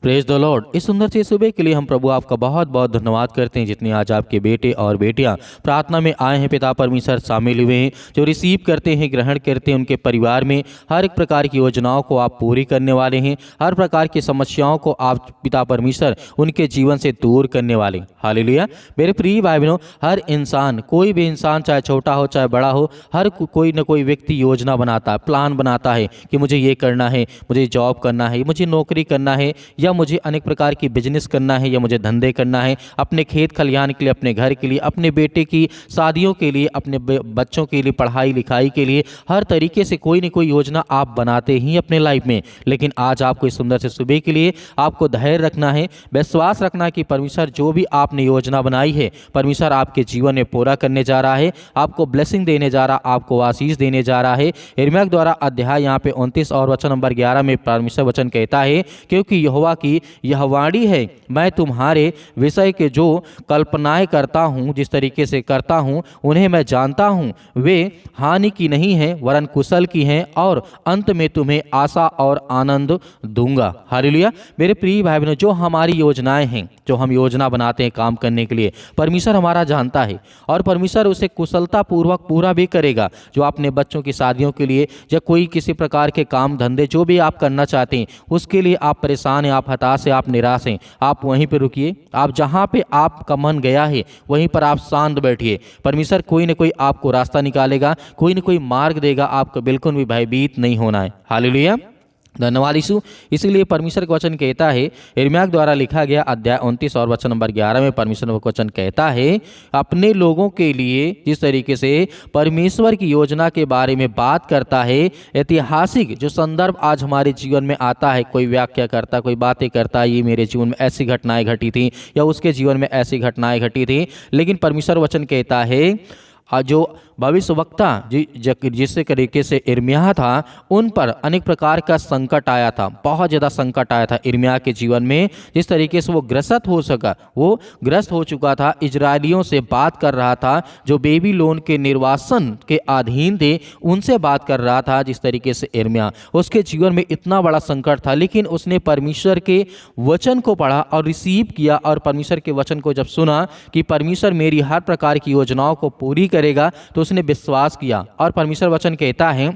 Praise the Lord. इस सुंदर सी सुबह के लिए हम प्रभु आपका बहुत बहुत धन्यवाद करते हैं, जितने आज आपके बेटे और बेटियां प्रार्थना में आए हैं। पिता परमेश्वर शामिल हुए हैं, जो रिसीव करते हैं, ग्रहण करते हैं। उनके परिवार में हर एक प्रकार की योजनाओं को आप पूरी करने वाले हैं। हर प्रकार की समस्याओं को आप पिता परमेश्वर उनके जीवन से दूर करने वाले हैं। हालेलुया। मेरे प्रिय भाई बहनों, हर इंसान, कोई भी इंसान, चाहे छोटा हो चाहे बड़ा हो, हर कोई न कोई व्यक्ति योजना बनाता है, प्लान बनाता है कि मुझे ये करना है, मुझे जॉब करना है, मुझे नौकरी करना है, या मुझे अनेक प्रकार की बिजनेस करना है, या मुझे धंधे करना है, अपने खेत खलिहान के लिए, अपने घर के लिए, अपने बेटे की शादियों के लिए, अपने बच्चों के लिए पढ़ाई लिखाई के लिए। हर तरीके से कोई न कोई योजना आप बनाते ही अपने लाइफ में। लेकिन आज आपको इस सुंदर से सुबह के लिए आपको धैर्य रखना है, विश्वास रखना है कि परमेश्वर जो भी आपने योजना बनाई है, परमेश्वर आपके जीवन में पूरा करने जा रहा है, आपको ब्लेसिंग देने जा रहा, आपको आशीष देने जा रहा है। यिर्मयाह द्वारा अध्याय यहाँ पे 29 और वचन नंबर 11 में परमेश्वर वचन कहता है, क्योंकि यहोवा की यह वाणी है, मैं तुम्हारे विषय के जो कल्पनाएं करता हूं, जिस तरीके से करता हूं, उन्हें मैं जानता हूं। वे हानि की नहीं है, वरन कुशल की हैं, और अंत में तुम्हें आशा और आनंद दूंगा। हालेलुया। मेरे प्रिय भाई बहनों, जो हमारी योजनाएं हैं, जो हम योजना बनाते हैं काम करने के लिए, परमेश्वर हमारा जानता है, और परमेश्वर उसे कुशलता पूर्वक पूरा भी करेगा। जो अपने बच्चों की शादियों के लिए, या कोई किसी प्रकार के काम धंधे जो भी आप करना चाहते हैं, उसके लिए आप परेशान हैं, आप हताश हैं, आप निराश हैं, आप वहीं पर रुकिए। आप जहां पे आपका मन गया है वहीं पर आप शांत बैठिए। परमेश्वर कोई न कोई आपको रास्ता निकालेगा, कोई न कोई मार्ग देगा। आपको बिल्कुल भी भयभीत नहीं होना है। हालेलुया। धन्यवाद यीशु। इसीलिए परमेश्वर का वचन कहता है, यिर्मयाह द्वारा लिखा गया अध्याय 29 और वचन नंबर 11 में परमेश्वर का वचन कहता है, अपने लोगों के लिए जिस तरीके से परमेश्वर की योजना के बारे में बात करता है, ऐतिहासिक जो संदर्भ आज हमारे जीवन में आता है, कोई व्याख्या करता, कोई बातें करता, ये मेरे जीवन में ऐसी घटनाएं घटी थी, या उसके जीवन में ऐसी घटनाएं घटी थी। लेकिन परमेश्वर वचन कहता है, जो भविष्यवक्ता जिस तरीके से यिर्मयाह था, उन पर अनेक प्रकार का संकट आया था, बहुत ज़्यादा संकट आया था यिर्मयाह के जीवन में। जिस तरीके से वो ग्रस्त हो सका, वो ग्रस्त हो चुका था, इजरायलियों से बात कर रहा था, जो बेबीलोन के निर्वासन के अधीन थे, उनसे बात कर रहा था। जिस तरीके से यिर्मयाह, उसके जीवन में इतना बड़ा संकट था, लेकिन उसने परमेश्वर के वचन को पढ़ा और रिसीव किया, और परमेश्वर के वचन को जब सुना कि परमेश्वर मेरी हर प्रकार की योजनाओं को पूरी करेगा, तो उसने विश्वास किया। और परमेश्वर वचन कहता है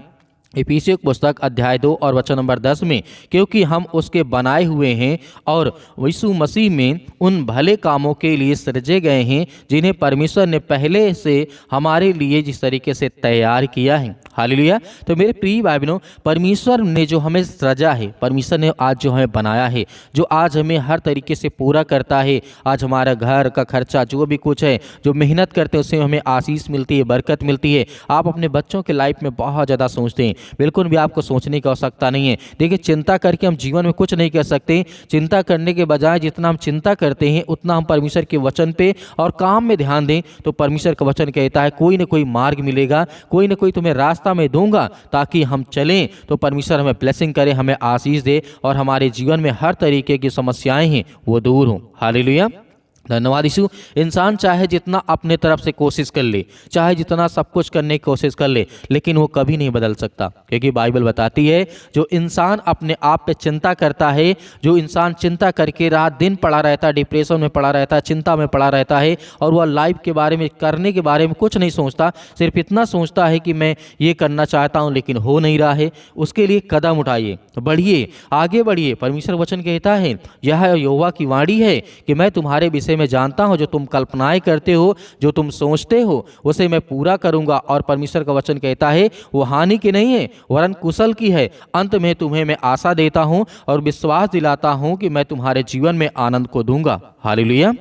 इफिसियों की पुस्तक अध्याय 2 और वचन नंबर 10 में, क्योंकि हम उसके बनाए हुए हैं और यीशु मसीह में उन भले कामों के लिए सृजे गए हैं, जिन्हें परमेश्वर ने पहले से हमारे लिए जिस तरीके से तैयार किया है। हालेलुया। तो मेरे प्रिय भाई बहनों, परमेश्वर ने जो हमें सृजा है, परमेश्वर ने आज जो हमें बनाया है, जो आज हमें हर तरीके से पूरा करता है। आज हमारा घर का खर्चा, जो भी कुछ है, जो मेहनत करते हैं, उससे हमें आशीष मिलती है, बरकत मिलती है। आप अपने बच्चों के लाइफ में बहुत ज़्यादा सोचते हैं, बिल्कुल भी आपको सोचने की आवश्यकता नहीं है। देखिए, चिंता करके हम जीवन में कुछ नहीं कर सकते। चिंता करने के बजाय जितना हम चिंता करते हैं, उतना हम परमेश्वर के वचन पे और काम में ध्यान दें, तो परमेश्वर का वचन कहता है कोई ना कोई मार्ग मिलेगा, कोई ना कोई तुम्हें रास्ता में दूंगा, ताकि हम चलें, तो परमेश्वर हमें ब्लेसिंग करे, हमें आशीष दे, और हमारे जीवन में हर तरीके की समस्याएं हैं वो दूर हों। हालेलुया। धन्यवाद यीशु। इंसान चाहे जितना अपने तरफ से कोशिश कर ले, चाहे जितना सब कुछ करने की कोशिश कर ले, लेकिन वो कभी नहीं बदल सकता, क्योंकि बाइबल बताती है, जो इंसान अपने आप पे चिंता करता है, जो इंसान चिंता करके रात दिन पड़ा रहता है, डिप्रेशन में पड़ा रहता है, चिंता में पड़ा रहता है, और वह लाइफ के बारे में, करने के बारे में कुछ नहीं सोचता, सिर्फ इतना सोचता है कि मैं ये करना चाहता हूँ लेकिन हो नहीं रहा है, उसके लिए कदम उठाइए, बढ़िए, आगे बढ़िए। परमेश्वर वचन कहता है, यह यहोवा की वाणी है कि मैं तुम्हारे विषय मैं जानता हूं, जो तुम कल्पनाएं करते हो, जो तुम सोचते हो, उसे मैं पूरा करूंगा। और परमेश्वर का वचन कहता है, वो हानि की नहीं है, वरन कुशल की है। अंत में तुम्हें मैं आशा देता हूं और विश्वास दिलाता हूं कि मैं तुम्हारे जीवन में आनंद को दूंगा। हालेलुया।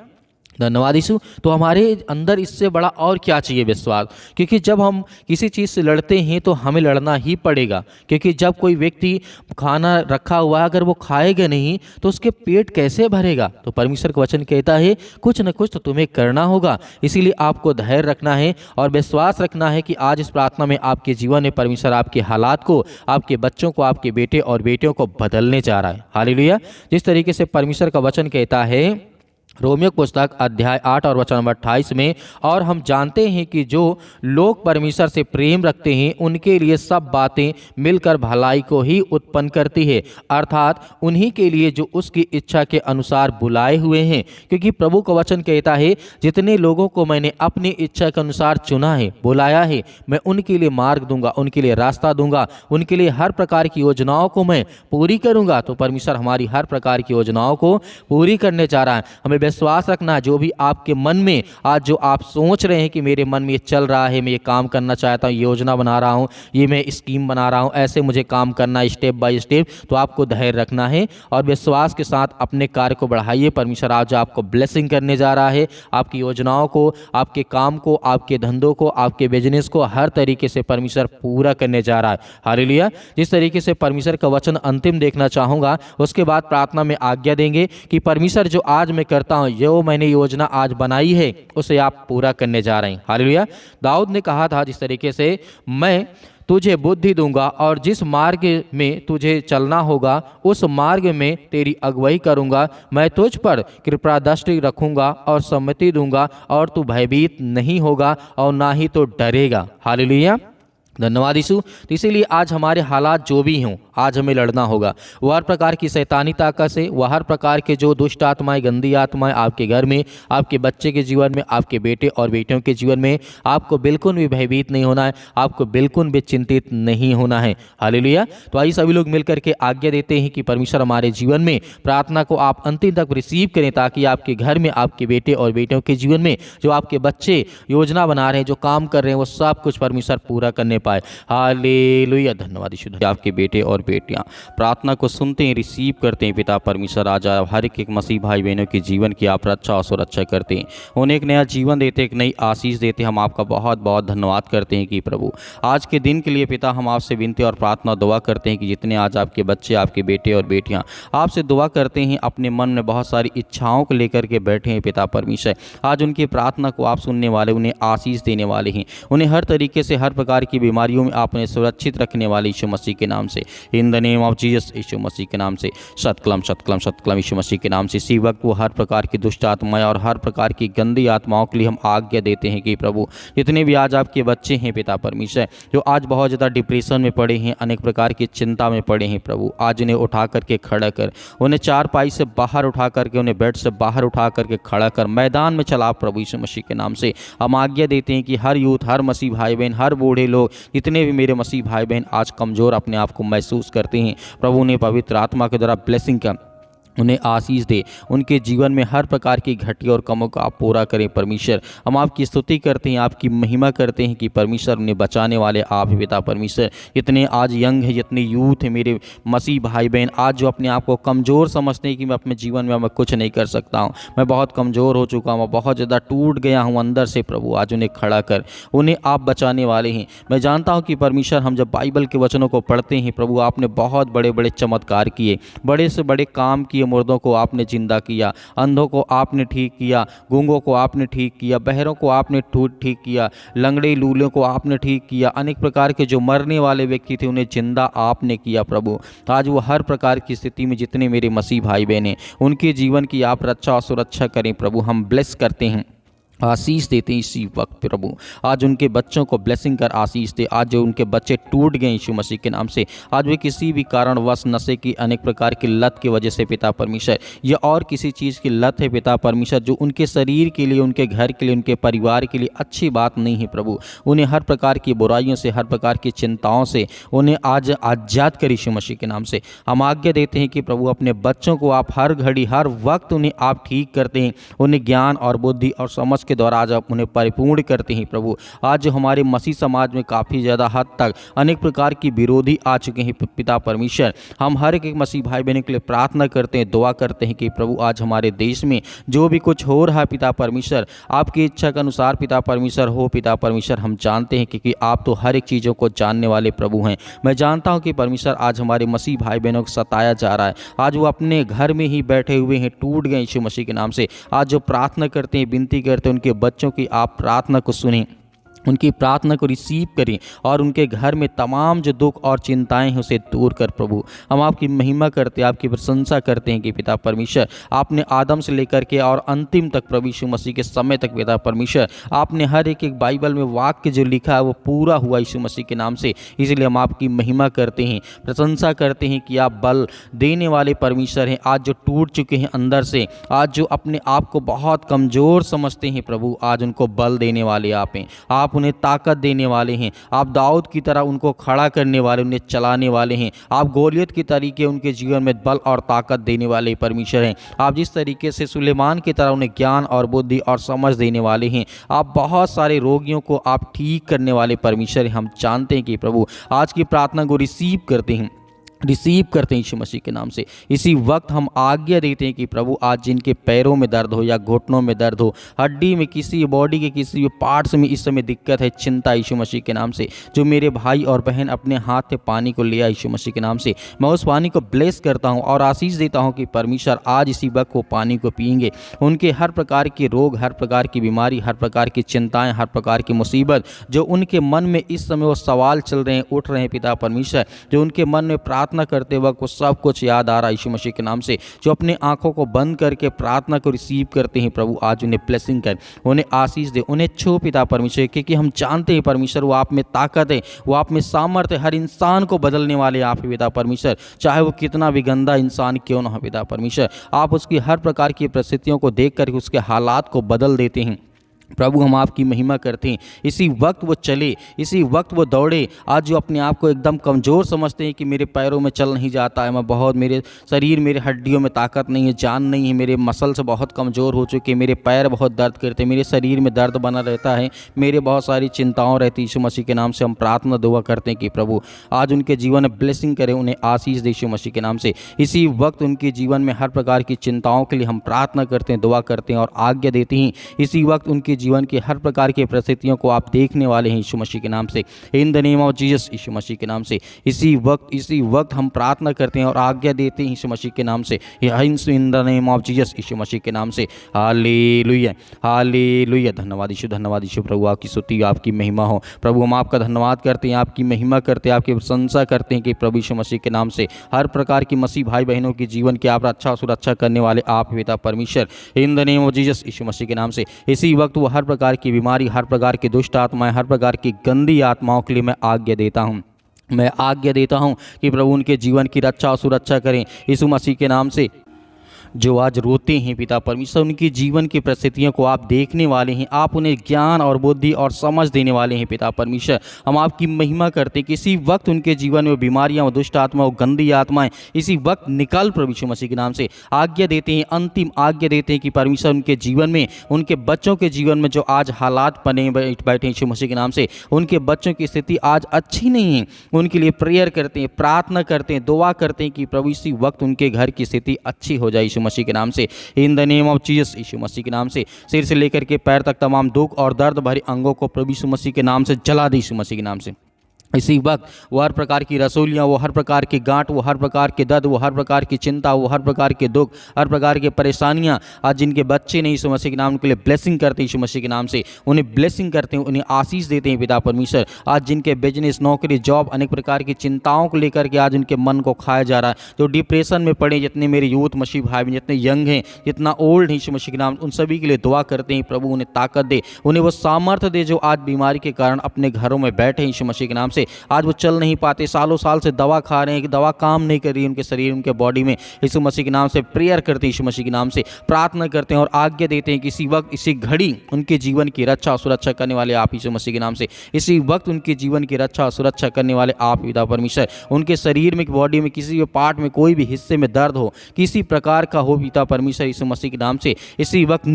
धन्यवाद यीशु। तो हमारे अंदर इससे बड़ा और क्या चाहिए? विश्वास। क्योंकि जब हम किसी चीज़ से लड़ते हैं तो हमें लड़ना ही पड़ेगा, क्योंकि जब कोई व्यक्ति खाना रखा हुआ है, अगर वो खाएगा नहीं तो उसके पेट कैसे भरेगा? तो परमेश्वर का वचन कहता है कुछ न कुछ तो तुम्हें करना होगा। इसीलिए आपको धैर्य रखना है और विश्वास रखना है कि आज इस प्रार्थना में आपके जीवन में परमेश्वर आपके हालात को, आपके बच्चों को, आपके बेटे और बेटियों को बदलने जा रहा है। हालेलुया। जिस तरीके से परमेश्वर का वचन कहता है रोमियो की पुस्तक अध्याय 8 और वचन नंबर 28 में, और हम जानते हैं कि जो लोग परमेश्वर से प्रेम रखते हैं उनके लिए सब बातें मिलकर भलाई को ही उत्पन्न करती है, अर्थात उन्हीं के लिए जो उसकी इच्छा के अनुसार बुलाए हुए हैं। क्योंकि प्रभु का वचन कहता है, जितने लोगों को मैंने अपनी इच्छा के अनुसार चुना है, बुलाया है, मैं उनके लिए मार्ग दूंगा, उनके लिए रास्ता दूंगा, उनके लिए हर प्रकार की योजनाओं को मैं पूरी करूंगा। तो परमेश्वर हमारी हर प्रकार की योजनाओं को पूरी करने जा रहा है। हमें विश्वास रखना, जो भी आपके मन में आज जो आप सोच रहे हैं कि मेरे मन में ये चल रहा है, मैं ये काम करना चाहता हूँ, योजना बना रहा हूँ, ये मैं स्कीम बना रहा हूँ, ऐसे मुझे काम करना है स्टेप बाय स्टेप, तो आपको धैर्य रखना है और विश्वास के साथ अपने कार्य को बढ़ाइए। परमेश्वर आज आपको ब्लेसिंग करने जा रहा है, आपकी योजनाओं को, आपके काम को, आपके धंधों को, आपके बिजनेस को हर तरीके से परमेश्वर पूरा करने जा रहा है। हालेलुया। जिस तरीके से परमेश्वर का वचन अंतिम देखना चाहूँगा, उसके बाद प्रार्थना में आज्ञा देंगे कि परमेश्वर जो आज मैं करता हूँ, जो मैंने योजना आज बनाई है, उसे आप पूरा करने जा रहे हैं। हालेलुया। दाऊद ने कहा था जिस तरीके से, मैं तुझे बुद्धि दूंगा और जिस मार्ग में तुझे चलना होगा उस मार्ग में तेरी अगुवाई करूंगा। मैं तुझ पर कृपा दृष्टि रखूंगा और सम्मति दूंगा और तू भयभीत नहीं होगा और ना ही तो डरेगा। हालेलुया। धन्यवाद यीशु। तो इसीलिए आज हमारे हालात जो भी हों, आज हमें लड़ना होगा। वह हर प्रकार की शैतानी ताकत से, वह हर प्रकार के जो दुष्ट आत्माएं, गंदी आत्माएं आपके घर में, आपके बच्चे के जीवन में, आपके बेटे और बेटियों के जीवन में, आपको बिल्कुल भी भयभीत नहीं होना है, आपको बिल्कुल भी चिंतित नहीं होना है। हालेलुया। तो आइए सभी लोग मिलकर के आज्ञा देते हैं कि परमेश्वर हमारे जीवन में प्रार्थना को आप अंतिम तक रिसीव करें, ताकि आपके घर में, आपके बेटे और बेटियों के जीवन में, जो आपके बच्चे योजना बना रहे हैं, जो काम कर रहे हैं, वो सब कुछ परमेश्वर पूरा करने पाए। हालेलुया। धन्यवाद यीशु। आपके बेटे और बेटियां प्रार्थना को सुनते हैं, रिसीव करते हैं। पिता परमेश्वर आज हर एक मसीह भाई बहनों के जीवन की आप रक्षा और सुरक्षा करते हैं, उन्हें एक नया जीवन देते, एक नई आशीष देते। हम आपका बहुत बहुत धन्यवाद करते हैं कि प्रभु आज के दिन के लिए पिता हम आपसे विनती और प्रार्थना दुआ करते हैं कि जितने आज आपके बच्चे, आपके बेटे और बेटियां आपसे दुआ करते हैं, अपने मन में बहुत सारी इच्छाओं को लेकर के बैठे हैं, पिता परमेश्वर आज उनकी प्रार्थना को आप सुनने वाले, उन्हें आशीष देने वाले हैं, उन्हें हर तरीके से, हर प्रकार की बीमारियों में आपने सुरक्षित रखने वाले यीशु मसीह के नाम से, in the name of Jesus, यीशु मसीह के नाम से, सतकलम सतकलम सतकलम यीशु मसीह के नाम से। इसी वक्त वो हर प्रकार की दुष्ट आत्माएं और हर प्रकार की गंदी आत्माओं के लिए हम आज्ञा देते हैं कि प्रभु जितने भी आज आपके बच्चे हैं पिता परमेश्वर, जो आज बहुत ज़्यादा डिप्रेशन में पड़े हैं, अनेक प्रकार की चिंता में पड़े हैं, प्रभु आज उन्हें उठा करके खड़ा कर, उन्हें चारपाई से बाहर उठा करके, उन्हें बेड से बाहर उठा करके खड़ा कर, मैदान में चला प्रभु यीशु मसीह के नाम से। हम आज्ञा देते हैं कि हर यूथ, हर मसीह भाई बहन, हर बूढ़े लोग, जितने भी मेरे मसीह भाई बहन आज कमज़ोर अपने आप को महसूस करते हैं, प्रभु ने पवित्र आत्मा के द्वारा ब्लेसिंग का उन्हें आशीष दे, उनके जीवन में हर प्रकार की घटी और कमों को आप पूरा करें परमेश्वर। हम आपकी स्तुति करते हैं, आपकी महिमा करते हैं कि परमेश्वर उन्हें बचाने वाले आप ही पिता परमेश्वर। जितने आज यंग हैं, जितने यूथ हैं मेरे मसीह भाई बहन, आज जो अपने आप को कमज़ोर समझते हैं कि मैं अपने जीवन में मैं कुछ नहीं कर सकता हूँ, मैं बहुत कमज़ोर हो चुका हूँ, बहुत ज़्यादा टूट गया हूँ अंदर से, प्रभु आज उन्हें खड़ा कर, उन्हें आप बचाने वाले हैं। मैं जानता हूँ कि परमेश्वर हम जब बाइबल के वचनों को पढ़ते हैं प्रभु, आपने बहुत बड़े बड़े चमत्कार किए, बड़े से बड़े काम किए, मुर्दों को आपने जिंदा किया, अंधों को आपने ठीक किया, गूंगों को आपने ठीक किया, बहरों को आपने ठीक किया, लंगड़े लूलों को आपने ठीक किया, अनेक प्रकार के जो मरने वाले व्यक्ति थे उन्हें जिंदा आपने किया प्रभु। आज वो हर प्रकार की स्थिति में जितने मेरे मसीह भाई बहन हैं, उनके जीवन की आप रक्षा और सुरक्षा करें प्रभु। हम ब्लेस करते हैं, आशीष देते हैं इसी वक्त प्रभु। आज उनके बच्चों को ब्लेसिंग कर आशीष दे। आज जो उनके बच्चे टूट गए यीशु मसीह के नाम से, आज वे किसी भी कारणवश नशे की, अनेक प्रकार की लत की वजह से पिता परमेश्वर, या और किसी चीज़ की लत है पिता परमेश्वर, जो उनके शरीर के लिए, उनके घर के लिए, उनके परिवार के लिए अच्छी बात नहीं है प्रभु, उन्हें हर प्रकार की बुराइयों से, हर प्रकार की चिंताओं से उन्हें आज आज़ाद कर यीशु मसीह के नाम से। हम आज्ञा देते हैं कि प्रभु अपने बच्चों को आप हर घड़ी, हर वक्त उन्हें आप ठीक करते हैं, उन्हें ज्ञान और बुद्धि और समझ के द्वारा आज आप उन्हें परिपूर्ण करते हैं प्रभु। आज जो हमारे मसीह समाज में काफ़ी ज़्यादा हद तक अनेक प्रकार की विरोधी आ चुके हैं पिता परमेश्वर, हम हर एक मसीह भाई बहनों के लिए प्रार्थना करते हैं, दुआ करते हैं कि प्रभु आज हमारे देश में जो भी कुछ हो रहा है पिता परमेश्वर, आपकी इच्छा के अनुसार पिता परमेश्वर हो पिता परमेश्वर। हम जानते हैं क्योंकि आप तो हर एक चीज़ों को जानने वाले प्रभु हैं। मैं जानता हूँ कि परमेश्वर आज हमारे मसीह भाई बहनों को सताया जा रहा है, आज वो अपने घर में ही बैठे हुए हैं, टूट गए यीशु मसीह के नाम से। आज जो प्रार्थना करते हैं, विनती करते हैं, उनके बच्चों की आप प्रार्थना को सुनें, उनकी प्रार्थना को रिसीव करें और उनके घर में तमाम जो दुख और चिंताएं हैं उसे दूर कर। प्रभु हम आपकी महिमा करते हैं, आपकी प्रशंसा करते हैं कि पिता परमेश्वर आपने आदम से लेकर के और अंतिम तक प्रभु यीशु मसीह के समय तक पिता परमेश्वर आपने हर एक बाइबल में वाक्य जो लिखा है वो पूरा हुआ यीशु मसीह के नाम से। इसलिए हम आपकी महिमा करते हैं, प्रशंसा करते हैं कि आप बल देने वाले परमेश्वर हैं। आज जो टूट चुके हैं अंदर से, आज जो अपने आप को बहुत कमज़ोर समझते हैं प्रभु, आज उनको बल देने वाले आप हैं। आप उन्हें ताकत देने वाले हैं। आप दाऊद की तरह उनको खड़ा करने वाले, उन्हें चलाने वाले हैं। आप गोलियत के तरीके उनके जीवन में बल और ताकत देने वाले परमेश्वर हैं। आप जिस तरीके से सुलेमान की तरह उन्हें ज्ञान और बुद्धि और समझ देने वाले हैं। आप बहुत सारे रोगियों को आप ठीक करने वाले परमेश्वर हैं। हम जानते हैं कि प्रभु आज की प्रार्थना को रिसीव करते हैं यीशु मसीह के नाम से। इसी वक्त हम आज्ञा देते हैं कि प्रभु आज जिनके पैरों में दर्द हो या घुटनों में दर्द हो, हड्डी में, किसी बॉडी के किसी भी पार्ट्स में इस समय दिक्कत है, चिंता, यीशु मसीह के नाम से, जो मेरे भाई और बहन अपने हाथ से पानी को लिया यीशु मसीह के नाम से, मैं उस पानी को ब्लेस करता हूँ और आशीष देता हूँ कि परमेश्वर आज इसी वक्त वो पानी को पिएंगे। उनके हर प्रकार के रोग, हर प्रकार की बीमारी, हर प्रकार की चिंताएँ, हर प्रकार की मुसीबत जो उनके मन में इस समय वो सवाल चल रहे हैं, उठ रहे हैं पिता परमेश्वर, जो उनके मन में प्रार्थना करते वक्त वो सब कुछ याद आ रहा है यीशु मसीह के नाम से, जो अपने आंखों को बंद करके प्रार्थना को रिसीव करते हैं प्रभु आज उन्हें ब्लेसिंग कर, उन्हें आशीष दे, उन्हें छू पिता परमेश्वर, क्योंकि हम जानते हैं परमेश्वर वो आप में ताकत है, वो आप में सामर्थ्य है। हर इंसान को बदलने वाले आप ही पिता परमेश्वर, चाहे वो कितना भी गंदा इंसान क्यों ना हो पिता परमेश्वर, आप उसकी हर प्रकार की परिस्थितियों को देख कर उसके हालात को बदल देते हैं। प्रभु हम आपकी महिमा करते हैं। इसी वक्त वो चले, इसी वक्त वो दौड़े। आज जो अपने आप को एकदम कमज़ोर समझते हैं कि मेरे पैरों में चल नहीं जाता है, मैं बहुत, मेरे शरीर, मेरे हड्डियों में ताकत नहीं है, जान नहीं है, मेरे मसल से बहुत कमज़ोर हो चुके हैं, मेरे पैर बहुत दर्द करते हैं, मेरे शरीर में दर्द बना रहता है, मेरे बहुत सारी चिंताओं रहती है। यीशु मसीह के नाम से हम प्रार्थना दुआ करते हैं कि प्रभु आज उनके जीवन में ब्लेसिंग करें, उन्हें आशीष दे यीशु मसीह के नाम से। इसी वक्त उनके जीवन में हर प्रकार की चिंताओं के लिए हम प्रार्थना करते हैं, दुआ करते हैं और आज्ञा देते हैं। इसी वक्त उनके जीवन की हर प्रकार की परिस्थितियों को आप देखने वाले हैं यीशु मसीह के नाम से, in the name of Jesus, यीशु मसीह के नाम से। इसी वक्त हम प्रार्थना करते हैं और आज्ञा देते हैं यीशु मसीह के नाम से, in the name of Jesus, यीशु मसीह के नाम से। Hallelujah, hallelujah. धन्यवाद यीशु, प्रभु आपकी स्तुति, आपकी महिमा हो। प्रभु हम आपका धन्यवाद करते हैं, आपकी महिमा करते हैं, आपकी प्रशंसा करते हैं कि प्रभु यीशु मसीह के नाम से हर प्रकार की मसीह भाई बहनों की जीवन की आप रक्षा सुरक्षा करने वाले आप पिता परमेश्वर, in the name of Jesus, यीशु मसीह के नाम से। इसी वक्त वो हर प्रकार की बीमारी, हर प्रकार की दुष्ट आत्माएं, हर प्रकार की गंदी आत्माओं के लिए मैं आज्ञा देता हूं कि प्रभु उनके जीवन की रक्षा और सुरक्षा करें यीशु मसीह के नाम से। जो आज रोते हैं पिता परमेश्वर, उनकी जीवन की परिस्थितियों को आप देखने वाले हैं, आप उन्हें ज्ञान और बुद्धि और समझ देने वाले हैं पिता परमेश्वर। हम आपकी महिमा करते हैं कि इसी वक्त उनके जीवन में बीमारियां, दुष्ट आत्मा, गंदी आत्माएं इसी वक्त निकाल प्रभु यीशु मसीह के नाम से। आज्ञा देते हैं, अंतिम आज्ञा देते हैं कि परमेश्वर उनके जीवन में, उनके बच्चों के जीवन में जो आज हालात बने बैठे यीशु मसीह के नाम से, उनके बच्चों की स्थिति आज अच्छी नहीं है, उनके लिए प्रेयर करते हैं, प्रार्थना करते हैं, दुआ करते हैं कि प्रभु इसी वक्त उनके घर की स्थिति अच्छी हो जाए यीशु मसीह के नाम से, in the name of Jesus, यीशु मसीह के नाम से। सिर से लेकर के पैर तक तमाम दुख और दर्द भरे अंगों को प्रभु यीशु मसीह के नाम से जला दे यीशु मसीह के नाम से। इसी वक्त वो हर प्रकार की रसोलियाँ, वो हर प्रकार की गांठ, वो हर प्रकार के दर्द, वो हर प्रकार की चिंता, वो हर प्रकार के दुख, हर प्रकार की परेशानियाँ, आज जिनके बच्चे नहीं यीशु मसीह के नाम के लिए ब्लेसिंग करते हैं यीशु मसीह के नाम से, उन्हें ब्लेसिंग करते हैं, उन्हें आशीष देते हैं पिता परमेश्वर। आज जिनके बिजनेस, नौकरी, जॉब, अनेक प्रकार की चिंताओं को लेकर के आज उनके मन को खाया जा रहा है, जो डिप्रेशन में पड़े, जितने मेरे यूथ मसीह भाई, जितने यंग हैं, जितना ओल्ड है यीशु मसीह के नाम, उन सभी के लिए दुआ करते हैं प्रभु उन्हें ताकत दे, उन्हें वो सामर्थ्य दे जो आज बीमारी के कारण अपने घरों में बैठे हैं यीशु मसीह के नाम से। आज वो चल नहीं पाते, सालों साल से दवा खा रहे हैं कि दवा काम नहीं कर रही है उनके शरीर, उनके बॉडी में। यीशु मसीह के नाम से प्रेयर करते हैं, यीशु मसीह के नाम से प्रार्थना करते हैं और आज्ञा देते हैं कि इसी वक्त, इसी घड़ी उनके जीवन की रक्षा और सुरक्षा करने वाले आप यीशु मसीह के नाम से। इसी वक्त उनके जीवन की रक्षा और सुरक्षा करने वाले आप पिता परमेश्वर। उनके शरीर में, बॉडी में, किसी भी पार्ट में, कोई भी हिस्से में दर्द हो, किसी प्रकार का हो पिता परमेश्वर, यीशु मसीह के नाम से इसी वक्त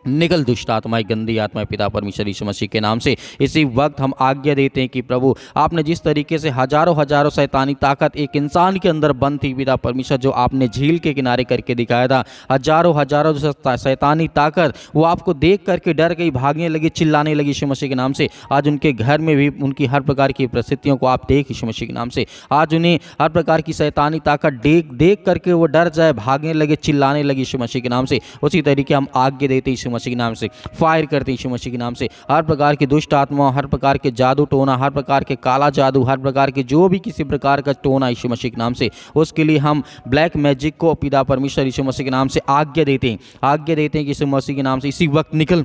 निकल दुष्ट आत्माएं, गंदी आत्माएं पिता परमेश्वर यीशु मसीह के नाम से। इसी वक्त हम आज्ञा देते हैं कि प्रभु आपने जिस तरीके से हजारों शैतानी ताकत एक इंसान के अंदर बंद थी पिता परमेश्वर, जो आपने झील के किनारे करके दिखाया था, हजारों शैतानी ताकत वो आपको देख करके डर गई, भागने लगी, चिल्लाने लगी यीशु मसीह के नाम से। आज उनके घर में भी उनकी हर प्रकार की परिस्थितियों को आप देख यीशु मसीह के नाम से। आज उन्हें हर प्रकार की शैतानी ताकत देख करके वो डर जाए, भागने लगे, चिल्लाने लगी यीशु मसीह के नाम से। उसी तरीके हम आज्ञा देते यीशु मसीह के नाम से फायर करते हैं यीशु मसीह के नाम से। हर प्रकार की दुष्ट आत्मा, हर प्रकार के जादू टोना, हर प्रकार के काला जादू, हर प्रकार के जो भी किसी प्रकार का टोना यीशु मसीह के नाम से, उसके लिए हम ब्लैक मैजिक को पिता परमेश्वर यीशु मसीह के नाम से आज्ञा देते हैं कि यीशु मसीह के नाम से इसी वक्त निकल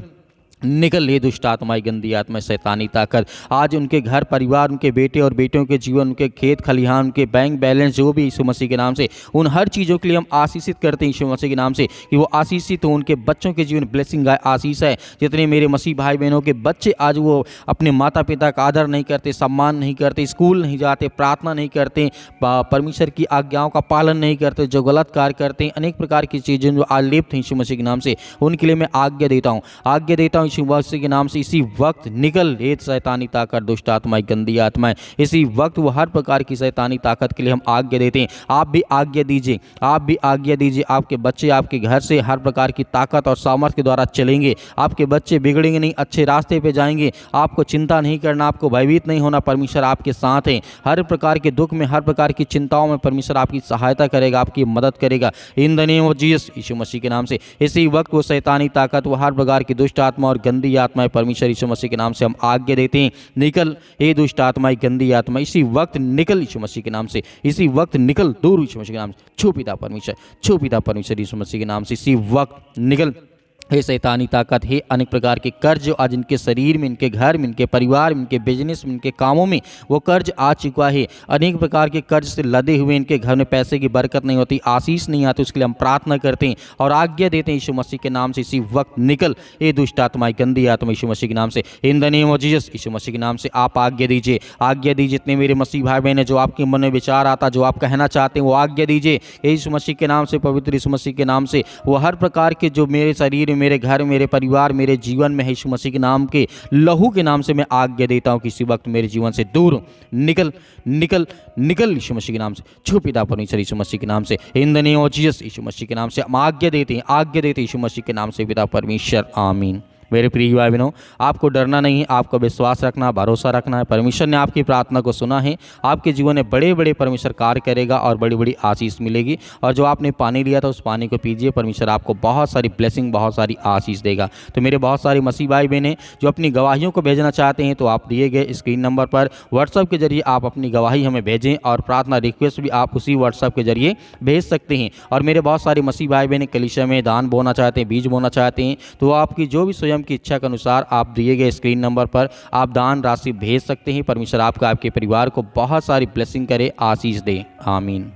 ले दुष्ट आत्माएं, गंदी आत्मा, शैतानी ताकत आज उनके घर परिवार, उनके बेटे और बेटियों के जीवन, उनके खेत खलिहान, उनके बैंक बैलेंस जो भी यीशु मसीह के नाम से, उन हर चीज़ों के लिए हम आशीषित करते हैं यीशु मसीह के नाम से कि वो आशीषित हो। उनके बच्चों के जीवन ब्लेसिंग है, आशीष है। जितने मेरे मसीह भाई बहनों के बच्चे आज वो अपने माता पिता का आदर नहीं करते, सम्मान नहीं करते, स्कूल नहीं जाते, प्रार्थना नहीं करते, परमेश्वर की आज्ञाओं का पालन नहीं करते, जो गलत कार्य करते हैं, अनेक प्रकार की चीज़ें जो आलेप्त हैं यीशु मसीह के नाम से, उनके लिए मैं आज्ञा देता हूँ यीशु मसीह के नाम से इसी वक्त निकल ले शैतानी ताकत, दुष्ट आत्माएं, गंदी आत्माएं, इसी वक्त वो हर प्रकार की शैतानी ताकत के लिए हम आज्ञा देते हैं। आप भी आज्ञा दीजिए, आपके बच्चे आपके घर से हर प्रकार की ताकत और सामर्थ्य के द्वारा चलेंगे। आपके बच्चे बिगड़ेंगे नहीं, अच्छे रास्ते पे जाएंगे। आपको चिंता नहीं करना, आपको भयभीत नहीं होना, परमेश्वर आपके साथ है। हर प्रकार के दुख में, हर प्रकार की चिंताओं में परमेश्वर आपकी सहायता करेगा, आपकी मदद करेगा in the name of Jesus यीशु मसीह के नाम से। इसी वक्त वो शैतानी ताकत, वो हर प्रकार की दुष्ट आत्मा और गंदी आत्माएं परमेश्वर यीशु मसीह के नाम से हम आज्ञा देते हैं, निकल हे दुष्ट आत्माएं, गंदी आत्मा, इसी वक्त निकल यीशु मसीह के नाम से, इसी वक्त निकल दूर यीशु मसीह के नाम से। छू पिता परमेश्वर यीशु मसीह के नाम से इसी वक्त निकल। हे शैतानी ताकत, हे अनेक प्रकार के कर्ज जो आज इनके शरीर में, इनके घर में, इनके परिवार में, इनके बिजनेस में, इनके कामों में वो कर्ज आ चुका है। अनेक प्रकार के कर्ज से लदे हुए इनके घर में पैसे की बरकत नहीं होती, आशीष नहीं आती, उसके लिए हम प्रार्थना करते हैं और आज्ञा देते हैं यीशु मसीह के नाम से, इसी वक्त निकल ये दुष्ट आत्माएं, गंदी आत्मा यीशु मसीह के नाम से, in the name of Jesus यीशु मसीह के नाम से आप आज्ञा दीजिए। इतने मेरे मसीह भाई बहन जो आपके मन में विचार आता, जो आप कहना चाहते हैं, वो आज्ञा दीजिए यीशु मसीह के नाम से, पवित्र यीशु मसीह के नाम से। वो हर प्रकार के जो मेरे शरीर, मेरे घर, मेरे परिवार, मेरे जीवन में है, यीशु मसीह के नाम के लहू के नाम से मैं आज्ञा देता हूं कि इसी वक्त मेरे जीवन से दूर निकल यीशु मसीह के नाम से। छू पिता परमेश्वर यीशु मसीह के नाम से, in the name of Jesus यीशु मसीह के नाम से हम आज्ञा देते हैं यीशु मसीह के नाम से पिता परमेश्वर, आमीन। मेरे प्रिय भाई बहनों, आपको डरना नहीं है, आपको विश्वास रखना, भरोसा रखना है। परमेश्वर ने आपकी प्रार्थना को सुना है, आपके जीवन में बड़े बड़े परमेश्वर कार्य करेगा और बड़ी बड़ी आशीष मिलेगी। और जो आपने पानी लिया था उस पानी को पीजिए, परमेश्वर आपको बहुत सारी ब्लेसिंग, बहुत सारी आशीष देगा। तो मेरे बहुत सारे मसीह भाई बहनें जो अपनी गवाहियों को भेजना चाहते हैं, तो आप दिए गए स्क्रीन नंबर पर व्हाट्सएप के जरिए आप अपनी गवाही हमें भेजें और प्रार्थना रिक्वेस्ट भी आप उसी व्हाट्सएप के जरिए भेज सकते हैं। और मेरे बहुत सारे मसीह भाई बहनें कलीसिया में दान बोना चाहते हैं, बीज बोना चाहते हैं, तो आपकी जो भी स्वयं की इच्छा के अनुसार आप दिए गए स्क्रीन नंबर पर आप दान राशि भेज सकते हैं। परमेश्वर आपका, आपके परिवार को बहुत सारी ब्लेसिंग करे, आशीष दे, आमीन।